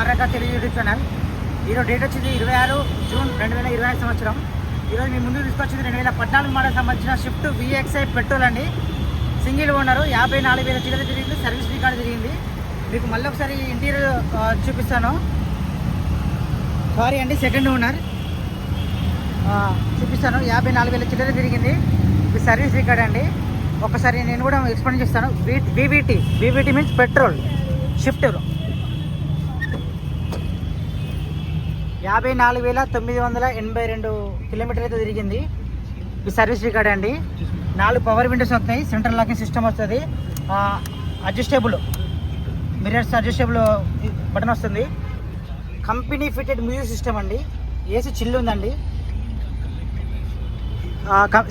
ఆర్ఆర్కా Telugu YouTube channel. ఈరోజు date వచ్చింది 26 June 2025 సంవత్సరం. ఈరోజు మీ ముందు తీసుకొచ్చింది 2014 మోడల్ సంబంధించిన షిఫ్ట్ VXI పెట్రోల్ అండి. సింగిల్ ఓనరు, 54,000 చిల్లర తిరిగింది, సర్వీస్ రికార్డు తిరిగింది. మీకు మళ్ళీ ఒకసారి ఇంటీరియర్ చూపిస్తాను. సారీ అండి, సెకండ్ ఓనర్ చూపిస్తాను. 54,000 చిల్లర తిరిగింది, సర్వీస్ రికార్డ్ అండి. ఒకసారి నేను కూడా ఎక్స్ప్లెయిన్ చేస్తాను. BBT means petrol shift. 54,982 kilometre అయితే తిరిగింది. ఈ సర్వీస్ రికార్డ్ అండి. 4 పవర్ విండోస్ వస్తాయి, సెంట్రల్ లాకింగ్ సిస్టమ్ వస్తుంది, అడ్జస్టబుల్ మిర్రర్స్, అడ్జస్టబుల్ బటన్ వస్తుంది. కంపెనీ ఫిటెడ్ మ్యూజిక్ సిస్టమ్ అండి. ఏసీ చిల్లు ఉందండి.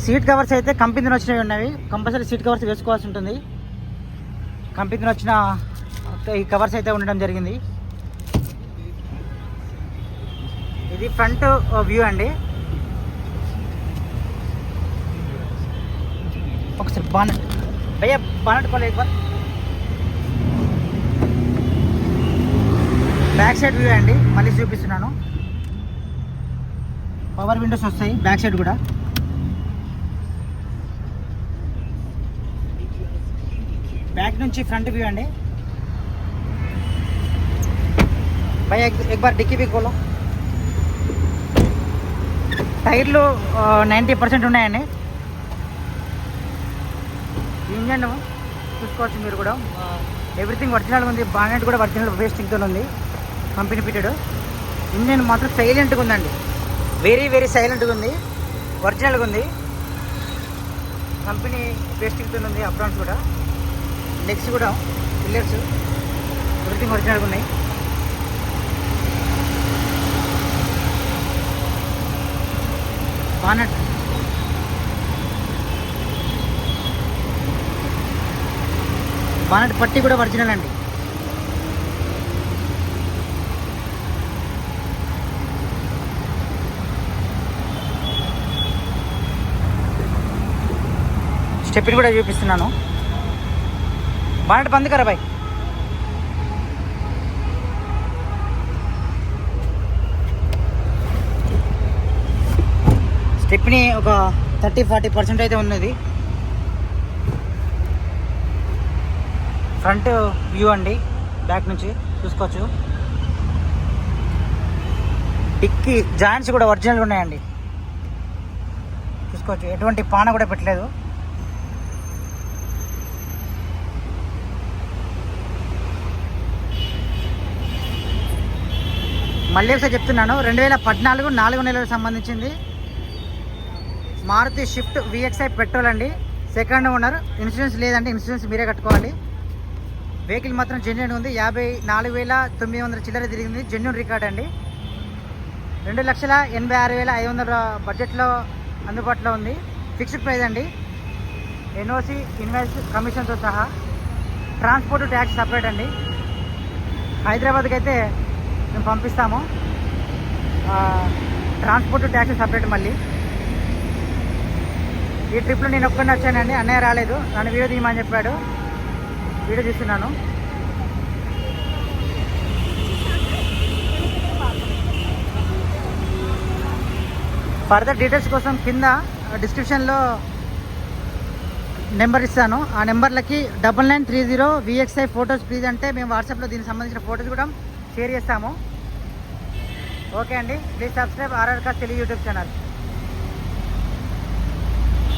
సీట్ కవర్స్ అయితే కంపెనీ వచ్చినవి ఉన్నవి. కంపల్సరీ సీట్ కవర్స్ వేసుకోవాల్సి ఉంటుంది. కంపెనీ వచ్చిన ఈ కవర్స్ అయితే ఉండడం జరిగింది. ఇది ఫ్రంట్ వ్యూ అండి. ఒకసారి బానట్ భయ్యా, బానట్ కోలే एक बार. బ్యాక్ సైడ్ వ్యూ అండి, మళ్ళీ చూపిస్తున్నాను. పవర్ విండోస్ వస్తాయి బ్యాక్ సైడ్ కూడా. బ్యాక్ నుంచి ఫ్రంట్ వ్యూ అండి. భయ్యా एक बार డిక్కీ भी खोलो. టైర్లు 90% ఉన్నాయండి. ఇంజన్ చూసుకోవచ్చు మీరు కూడా. ఎవ్రీథింగ్ ఒరిజినల్ ఉంది. బానెట్ కూడా ఒరిజినల్ వేస్టింగ్తో ఉంది, కంపెనీ ఫిటెడ్. ఇంజన్ మాత్రం సైలెంట్గా ఉందండి, వెరీ సైలెంట్గా ఉంది, ఒరిజినల్గా ఉంది. కంపెనీ వేస్టింగ్తో ఉంది. అప్రాన్స్ కూడా, లెగ్స్ కూడా, పిల్లర్స్ ఎవ్రీథింగ్ ఒరిజినల్గా ఉన్నాయి. బానట్ పట్టి కూడా ఒరిజినల్ అండి. స్టెప్ని కూడా చూపిస్తున్నాను. బానట్ బంద్ కరా బాయ్. స్టెప్ని ఒక 30-40% అయితే ఉన్నది. ఫ్రంట్ వ్యూ అండి, బ్యాక్ నుంచి చూసుకోవచ్చు. డిక్కీ జాయింట్స్ కూడా ఒరిజినల్గా ఉన్నాయండి, చూసుకోవచ్చు. ఎటువంటి పాన కూడా పెట్టలేదు. మళ్ళీ ఒకసారి చెప్తున్నాను, 2014 4 నెలలకు సంబంధించింది మారుతి షిఫ్ట్ VXI పెట్రోల్ అండి. సెకండ్ ఓనర్, ఇన్సూరెన్స్ లేదండి, ఇన్సూరెన్స్ మీరే కట్టుకోవాలి. వెహికల్ మాత్రం జెన్యూన్ ఉంది. 54,900 చిల్లర తిరిగింది, జెన్యూన్ రికార్డ్ అండి. 2,86,500 బడ్జెట్లో అందుబాటులో ఉంది. ఫిక్స్డ్ ప్రైస్ అండి. NOC, ఇన్వాయిస్, కమిషన్తో సహా. ట్రాన్స్పోర్ట్ ట్యాక్స్ సపరేట్ అండి. హైదరాబాద్కి అయితే మేము పంపిస్తాము, ట్రాన్స్పోర్ట్ ట్యాక్స్ సపరేట్. మళ్ళీ ఈ ట్రిప్లో నేను ఒక్కడిని వచ్చానండి, అన్నయ్య రాలేదు. నన్ను వీడియో తీయమని చెప్పాడు, వీడియో తీస్తున్నాను. ఫర్దర్ డీటెయిల్స్ కోసం కింద డిస్క్రిప్షన్లో నెంబర్ ఇస్తాను. ఆ నెంబర్లకి 9930 VXI ఫొటోస్ ప్లీజ్ అంటే మేము వాట్సాప్లో దీనికి సంబంధించిన ఫొటోస్ కూడా షేర్ చేస్తాము. ఓకే అండి, ప్లీజ్ సబ్స్క్రైబ్ ఆర్ఆర్కా తెలుగు యూట్యూబ్ ఛానల్.